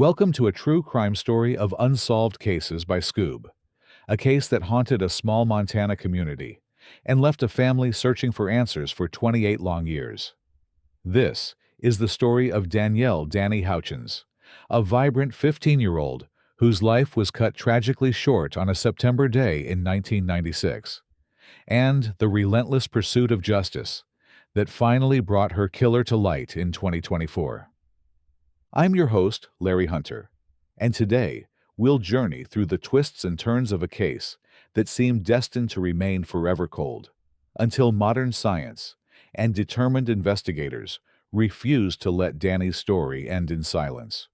Welcome to a true crime story of Unsolved Cases by Skoob, a case that haunted a small Montana community and left a family searching for answers for 28 long years. This is the story of Danielle Danni Houchins, a vibrant 15-year-old whose life was cut tragically short on a September day in 1996, and the relentless pursuit of justice that finally brought her killer to light in 2024. I'm your host, Larry Hunter, and today we'll journey through the twists and turns of a case that seemed destined to remain forever cold, until modern science and determined investigators refused to let Danni's story end in silence.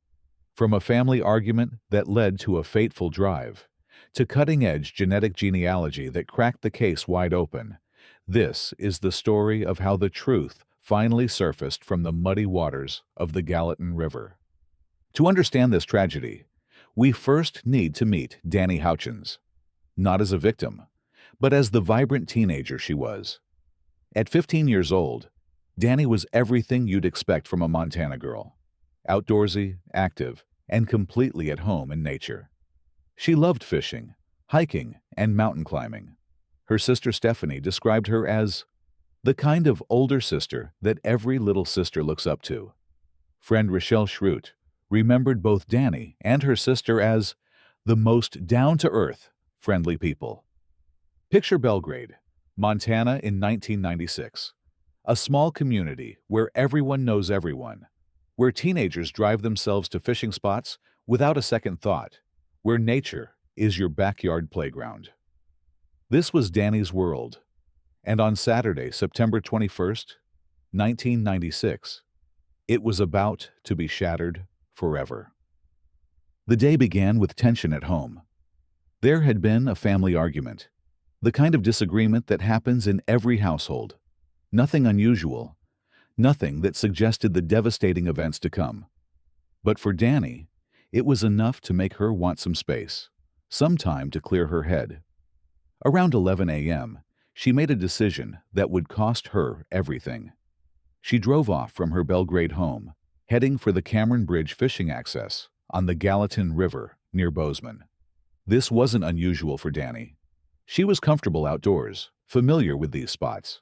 From a family argument that led to a fateful drive, to cutting-edge genetic genealogy that cracked the case wide open, this is the story of how the truth finally surfaced from the muddy waters of the Gallatin River. To understand this tragedy, we first need to meet Danni Houchins, not as a victim, but as the vibrant teenager she was. At 15 years old, Danni was everything you'd expect from a Montana girl: outdoorsy, active, and completely at home in nature. She loved fishing, hiking, and mountain climbing. Her sister Stephanie described her as the kind of older sister that every little sister looks up to. Friend Rochelle Schrute remembered both Danni and her sister as the most down-to-earth, friendly people. Picture Belgrade, Montana in 1996. A small community where everyone knows everyone, where teenagers drive themselves to fishing spots without a second thought, where nature is your backyard playground. This was Danni's world. And on Saturday, September 21st, 1996, it was about to be shattered forever. The day began with tension at home. There had been a family argument, the kind of disagreement that happens in every household. Nothing unusual, nothing that suggested the devastating events to come. But for Danni, it was enough to make her want some space, some time to clear her head. Around 11 a.m., she made a decision that would cost her everything. She drove off from her Belgrade home, heading for the Cameron Bridge fishing access on the Gallatin River near Bozeman. This wasn't unusual for Danni. She was comfortable outdoors, familiar with these spots.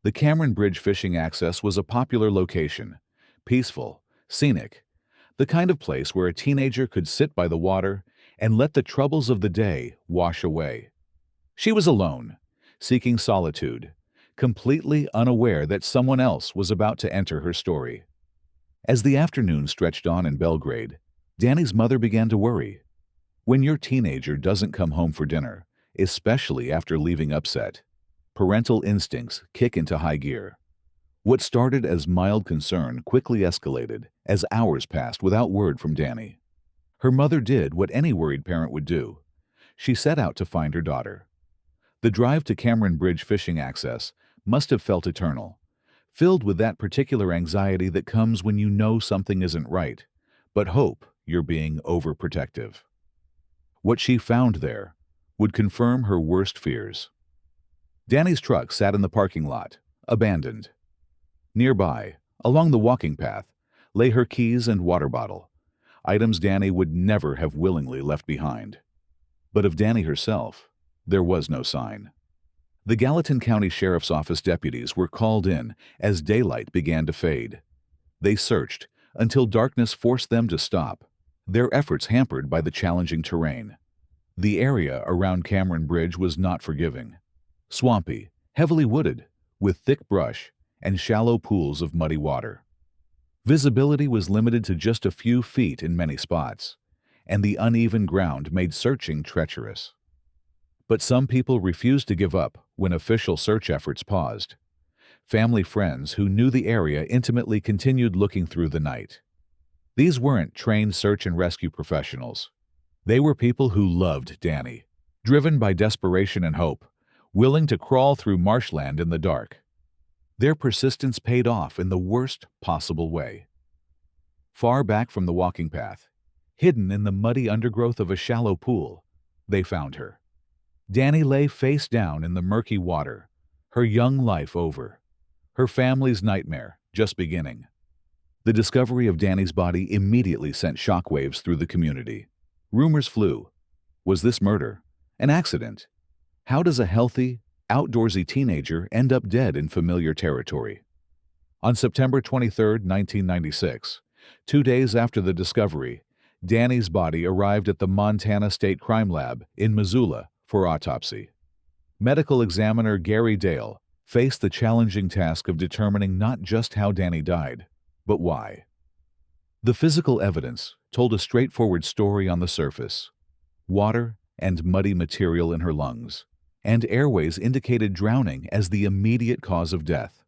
The Cameron Bridge fishing access was a popular location, peaceful, scenic, the kind of place where a teenager could sit by the water and let the troubles of the day wash away. She was alone, seeking solitude, completely unaware that someone else was about to enter her story. As the afternoon stretched on in Belgrade, Danni's mother began to worry. When your teenager doesn't come home for dinner, especially after leaving upset, parental instincts kick into high gear. What started as mild concern quickly escalated as hours passed without word from Danni. Her mother did what any worried parent would do. She set out to find her daughter. The drive to Cameron Bridge fishing access must have felt eternal, filled with that particular anxiety that comes when you know something isn't right, but hope you're being overprotective. What she found there would confirm her worst fears. Danni's truck sat in the parking lot, abandoned. Nearby, along the walking path, lay her keys and water bottle, items Danni would never have willingly left behind. But of Danni herself, there was no sign. The Gallatin County Sheriff's Office deputies were called in as daylight began to fade. They searched until darkness forced them to stop, their efforts hampered by the challenging terrain. The area around Cameron Bridge was not forgiving. Swampy, heavily wooded, with thick brush and shallow pools of muddy water. Visibility was limited to just a few feet in many spots, and the uneven ground made searching treacherous. But some people refused to give up when official search efforts paused. Family friends who knew the area intimately continued looking through the night. These weren't trained search and rescue professionals. They were people who loved Danni, driven by desperation and hope, willing to crawl through marshland in the dark. Their persistence paid off in the worst possible way. Far back from the walking path, hidden in the muddy undergrowth of a shallow pool, they found her. Danni lay face down in the murky water, her young life over, her family's nightmare just beginning. The discovery of Danny's body immediately sent shockwaves through the community. Rumors flew. Was this murder? An accident? How does a healthy, outdoorsy teenager end up dead in familiar territory? On September 23, 1996, 2 days after the discovery, Danny's body arrived at the Montana State Crime Lab in Missoula for autopsy. Medical examiner Gary Dale faced the challenging task of determining not just how Danny died, but why. The physical evidence told a straightforward story on the surface. Water and muddy material in her lungs, and airways indicated drowning as the immediate cause of death.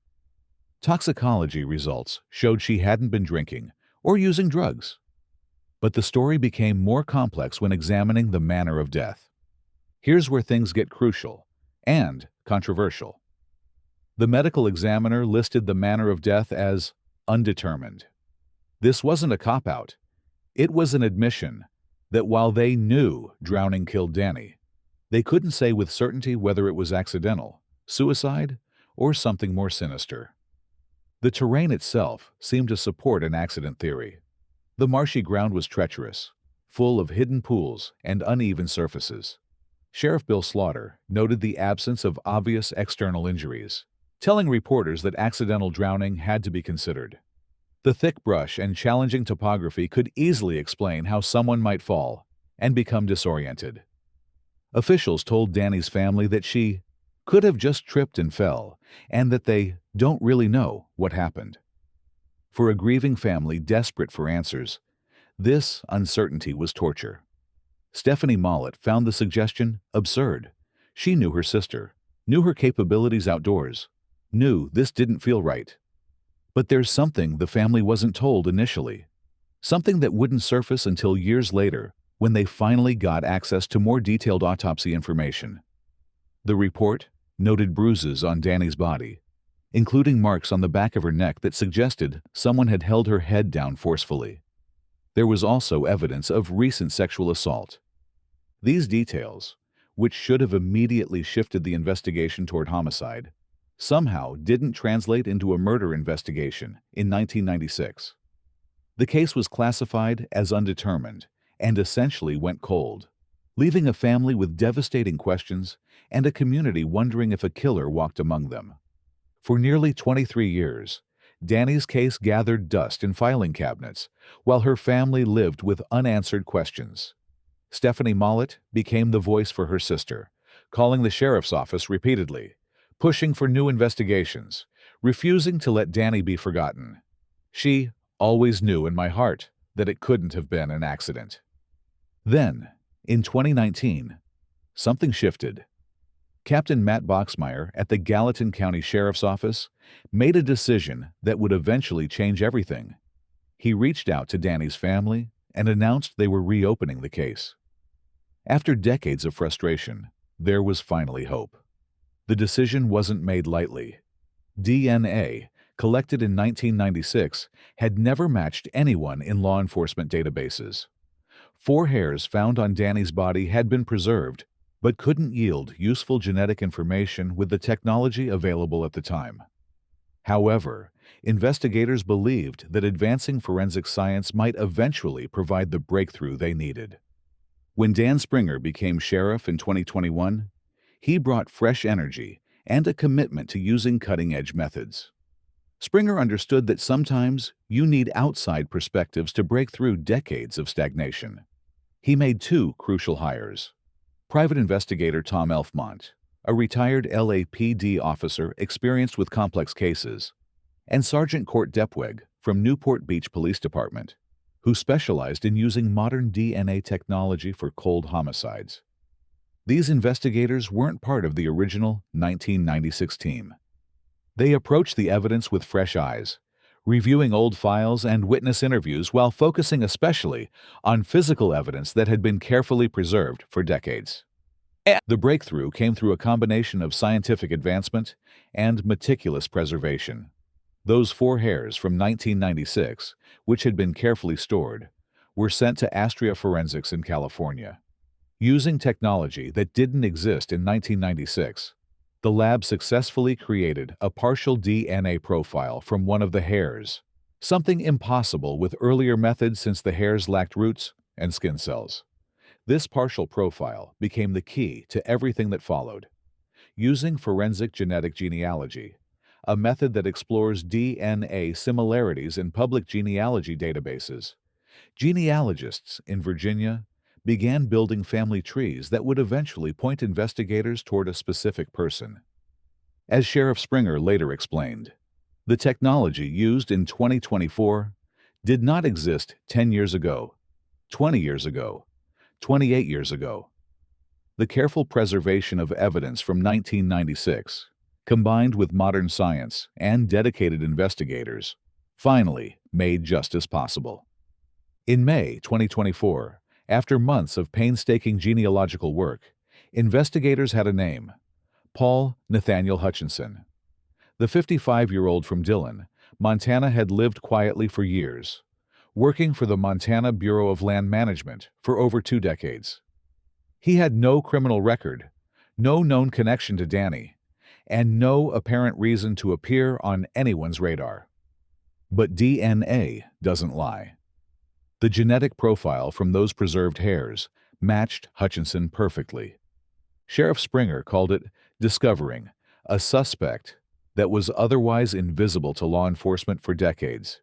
Toxicology results showed she hadn't been drinking or using drugs. But the story became more complex when examining the manner of death. Here's where things get crucial and controversial. The medical examiner listed the manner of death as undetermined. This wasn't a cop-out. It was an admission that while they knew drowning killed Danny, they couldn't say with certainty whether it was accidental, suicide, or something more sinister. The terrain itself seemed to support an accident theory. The marshy ground was treacherous, full of hidden pools and uneven surfaces. Sheriff Bill Slaughter noted the absence of obvious external injuries, telling reporters that accidental drowning had to be considered. The thick brush and challenging topography could easily explain how someone might fall and become disoriented. Officials told Danny's family that she could have just tripped and fell, and that they don't really know what happened. For a grieving family desperate for answers, this uncertainty was torture. Stephanie Mollett found the suggestion absurd. She knew her sister, knew her capabilities outdoors, knew this didn't feel right. But there's something the family wasn't told initially, something that wouldn't surface until years later when they finally got access to more detailed autopsy information. The report noted bruises on Danny's body, including marks on the back of her neck that suggested someone had held her head down forcefully. There was also evidence of recent sexual assault. These details, which should have immediately shifted the investigation toward homicide, somehow didn't translate into a murder investigation in 1996. The case was classified as undetermined and essentially went cold, leaving a family with devastating questions and a community wondering if a killer walked among them. For nearly 23 years, Danny's case gathered dust in filing cabinets, while her family lived with unanswered questions. Stephanie Mollett became the voice for her sister, calling the sheriff's office repeatedly, pushing for new investigations, refusing to let Danny be forgotten. She always knew in my heart that it couldn't have been an accident. Then, in 2019, something shifted. Captain Matt Boxmeyer at the Gallatin County Sheriff's Office made a decision that would eventually change everything. He reached out to Danny's family and announced they were reopening the case. After decades of frustration, there was finally hope. The decision wasn't made lightly. DNA, collected in 1996, had never matched anyone in law enforcement databases. 4 hairs found on Danny's body had been preserved, but couldn't yield useful genetic information with the technology available at the time. However, investigators believed that advancing forensic science might eventually provide the breakthrough they needed. When Dan Springer became sheriff in 2021, he brought fresh energy and a commitment to using cutting-edge methods. Springer understood that sometimes you need outside perspectives to break through decades of stagnation. He made 2 crucial hires. Private investigator Tom Elfmont, a retired LAPD officer experienced with complex cases, and Sergeant Court Depweg from Newport Beach Police Department, who specialized in using modern DNA technology for cold homicides. These investigators weren't part of the original 1996 team. They approached the evidence with fresh eyes, reviewing old files and witness interviews while focusing especially on physical evidence that had been carefully preserved for decades. The breakthrough came through a combination of scientific advancement and meticulous preservation. Those 4 hairs from 1996, which had been carefully stored, were sent to Astria Forensics in California. Using technology that didn't exist in 1996, the lab successfully created a partial DNA profile from one of the hairs, something impossible with earlier methods since the hairs lacked roots and skin cells. This partial profile became the key to everything that followed. Using forensic genetic genealogy, a method that explores DNA similarities in public genealogy databases, genealogists in Virginia began building family trees that would eventually point investigators toward a specific person. As Sheriff Springer later explained, the technology used in 2024 did not exist 10 years ago, 20 years ago, 28 years ago. The careful preservation of evidence from 1996, combined with modern science and dedicated investigators, finally made justice possible. In May 2024, after months of painstaking genealogical work, investigators had a name: Paul Nathaniel Hutchinson. The 55-year-old from Dillon, Montana had lived quietly for years, working for the Montana Bureau of Land Management for over 2 decades. He had no criminal record, no known connection to Danni, and no apparent reason to appear on anyone's radar. But DNA doesn't lie. The genetic profile from those preserved hairs matched Hutchinson perfectly. Sheriff Springer called it discovering a suspect that was otherwise invisible to law enforcement for decades.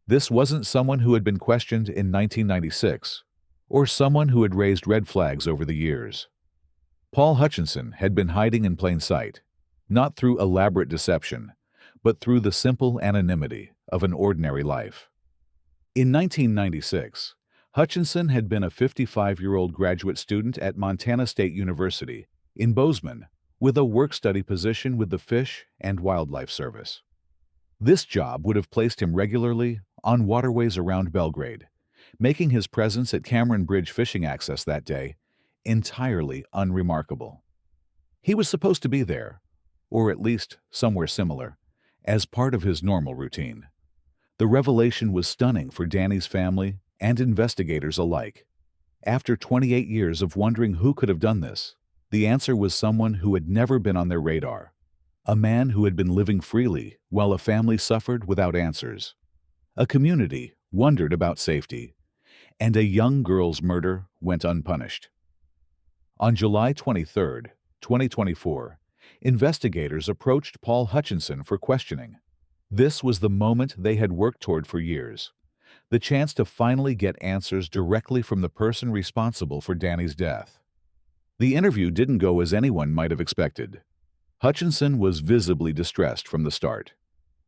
This wasn't someone who had been questioned in 1996, or someone who had raised red flags over the years. Paul Hutchinson had been hiding in plain sight, not through elaborate deception, but through the simple anonymity of an ordinary life. In 1996, Hutchinson had been a 55-year-old graduate student at Montana State University in Bozeman with a work-study position with the Fish and Wildlife Service. This job would have placed him regularly on waterways around Belgrade, making his presence at Cameron Bridge fishing access that day entirely unremarkable. He was supposed to be there, or at least somewhere similar, as part of his normal routine. The revelation was stunning for Danni's family and investigators alike. After 28 years of wondering who could have done this, the answer was someone who had never been on their radar, a man who had been living freely while a family suffered without answers. A community wondered about safety, and a young girl's murder went unpunished. On July 23, 2024, investigators approached Paul Hutchinson for questioning. This was the moment they had worked toward for years, the chance to finally get answers directly from the person responsible for Danni's death. The interview didn't go as anyone might have expected. Hutchinson was visibly distressed from the start.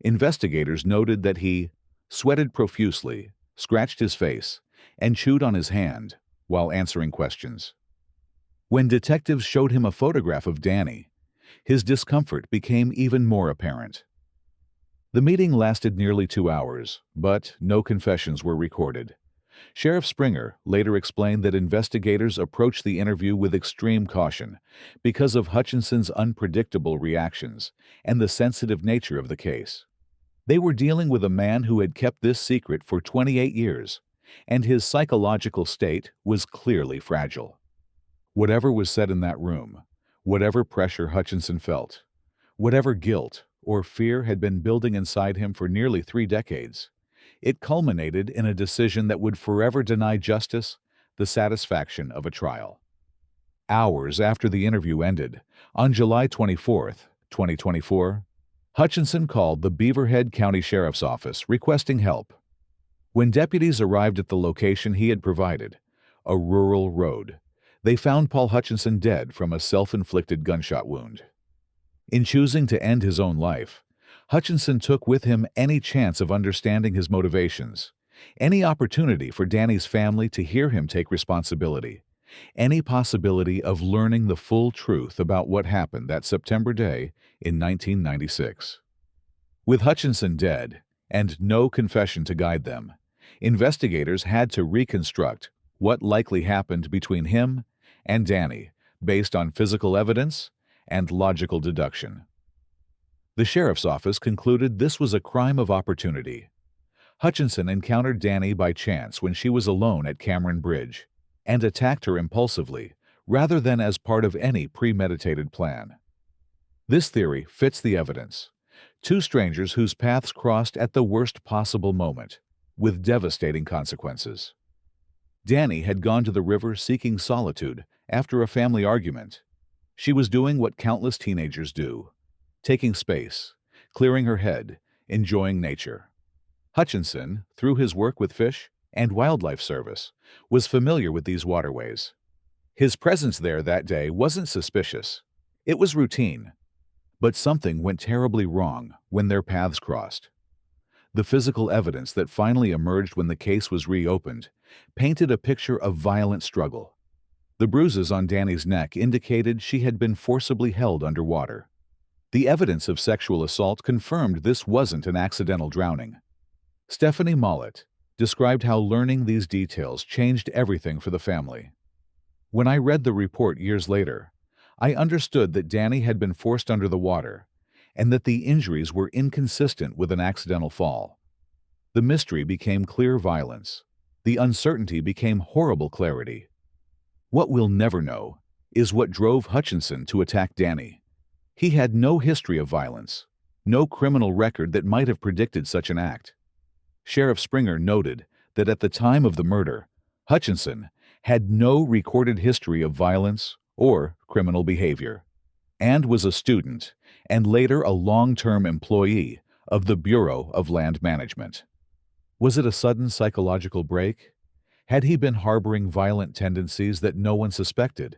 Investigators noted that he sweated profusely, scratched his face, and chewed on his hand while answering questions. When detectives showed him a photograph of Danni, his discomfort became even more apparent. The meeting lasted nearly 2 hours, but no confessions were recorded. Sheriff Springer later explained that investigators approached the interview with extreme caution because of Hutchinson's unpredictable reactions and the sensitive nature of the case. They were dealing with a man who had kept this secret for 28 years, and his psychological state was clearly fragile. Whatever was said in that room, whatever pressure Hutchinson felt, whatever guilt or fear had been building inside him for nearly 3 decades, it culminated in a decision that would forever deny justice the satisfaction of a trial. Hours after the interview ended, on July 24, 2024, Hutchinson called the Beaverhead County Sheriff's Office requesting help. When deputies arrived at the location he had provided, a rural road, they found Paul Hutchinson dead from a self-inflicted gunshot wound. In choosing to end his own life, Hutchinson took with him any chance of understanding his motivations, any opportunity for Danni's family to hear him take responsibility, any possibility of learning the full truth about what happened that September day in 1996. With Hutchinson dead and no confession to guide them, investigators had to reconstruct what likely happened between him and Danni based on physical evidence and logical deduction. The sheriff's office concluded this was a crime of opportunity. Hutchinson encountered Danni by chance when she was alone at Cameron Bridge and attacked her impulsively rather than as part of any premeditated plan. This theory fits the evidence. Two strangers whose paths crossed at the worst possible moment, with devastating consequences. Danni had gone to the river seeking solitude after a family argument. She was doing what countless teenagers do, taking space, clearing her head, enjoying nature. Hutchinson, through his work with fish and wildlife service, was familiar with these waterways. His presence there that day wasn't suspicious. It was routine. But something went terribly wrong when their paths crossed. The physical evidence that finally emerged when the case was reopened painted a picture of violent struggle. The bruises on Danni's neck indicated she had been forcibly held underwater. The evidence of sexual assault confirmed this wasn't an accidental drowning. Stephanie Mollett described how learning these details changed everything for the family. When I read the report years later, I understood that Danni had been forced under the water and that the injuries were inconsistent with an accidental fall. The mystery became clear violence. The uncertainty became horrible clarity. What we'll never know is what drove Hutchinson to attack Danni. He had no history of violence, no criminal record that might have predicted such an act. Sheriff Springer noted that at the time of the murder, Hutchinson had no recorded history of violence or criminal behavior, and was a student and later a long-term employee of the Bureau of Land Management. Was it a sudden psychological break? Had he been harboring violent tendencies that no one suspected?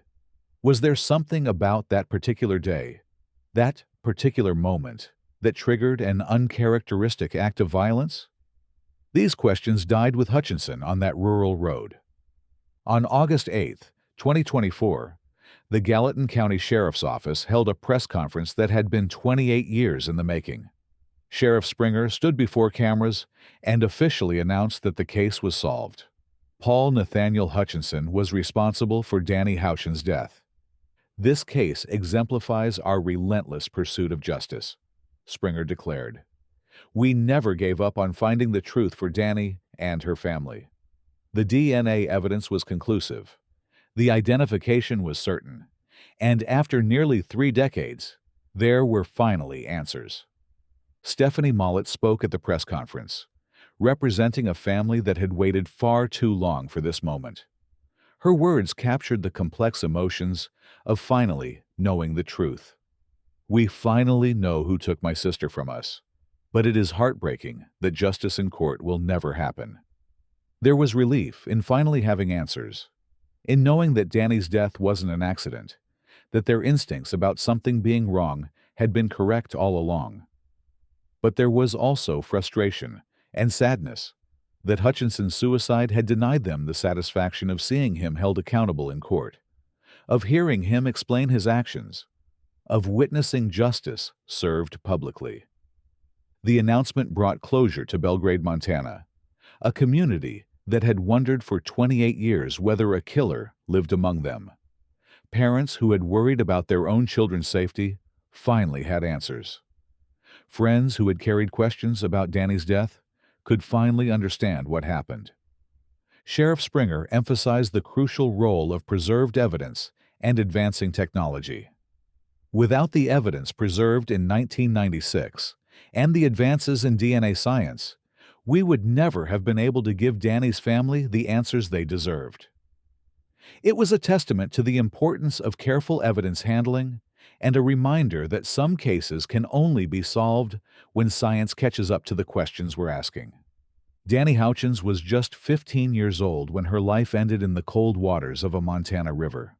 Was there something about that particular day, that particular moment, that triggered an uncharacteristic act of violence? These questions died with Hutchinson on that rural road. On August 8, 2024, the Gallatin County Sheriff's Office held a press conference that had been 28 years in the making. Sheriff Springer stood before cameras and officially announced that the case was solved. Paul Nathaniel Hutchinson was responsible for Danni Houchins' death. This case exemplifies our relentless pursuit of justice, Springer declared. We never gave up on finding the truth for Danni and her family. The DNA evidence was conclusive. The identification was certain. And after nearly 3 decades, there were finally answers. Stephanie Mollett spoke at the press conference, representing a family that had waited far too long for this moment. Her words captured the complex emotions of finally knowing the truth. We finally know who took my sister from us, but it is heartbreaking that justice in court will never happen. There was relief in finally having answers, in knowing that Danni's death wasn't an accident, that their instincts about something being wrong had been correct all along. But there was also frustration and sadness that Hutchinson's suicide had denied them the satisfaction of seeing him held accountable in court, of hearing him explain his actions, of witnessing justice served publicly. The announcement brought closure to Belgrade, Montana, a community that had wondered for 28 years whether a killer lived among them. Parents who had worried about their own children's safety finally had answers. Friends who had carried questions about Danni's death could finally understand what happened. Sheriff Springer emphasized the crucial role of preserved evidence and advancing technology. Without the evidence preserved in 1996 and the advances in DNA science, we would never have been able to give Danni's family the answers they deserved. It was a testament to the importance of careful evidence handling and a reminder that some cases can only be solved when science catches up to the questions we're asking. Danni Houchins was just 15 years old when her life ended in the cold waters of a Montana river.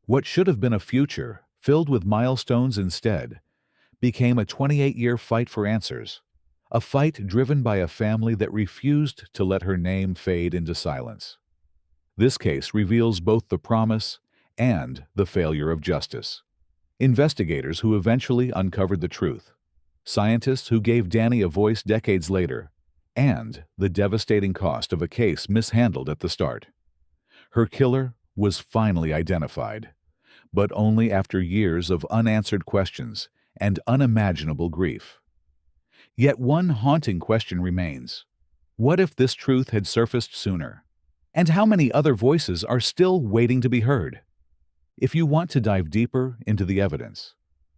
What should have been a future filled with milestones instead became a 28-year fight for answers, a fight driven by a family that refused to let her name fade into silence. This case reveals both the promise and the failure of justice. Investigators who eventually uncovered the truth, scientists who gave Danni a voice decades later, and the devastating cost of a case mishandled at the start. Her killer was finally identified, but only after years of unanswered questions and unimaginable grief. Yet one haunting question remains. What if this truth had surfaced sooner? And how many other voices are still waiting to be heard? If you want to dive deeper into the evidence,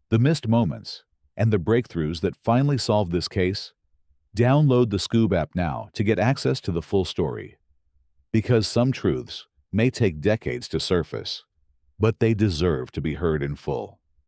the missed moments, and the breakthroughs that finally solved this case? Download the Skoob app now to get access to the full story. Because some truths may take decades to surface, but they deserve to be heard in full.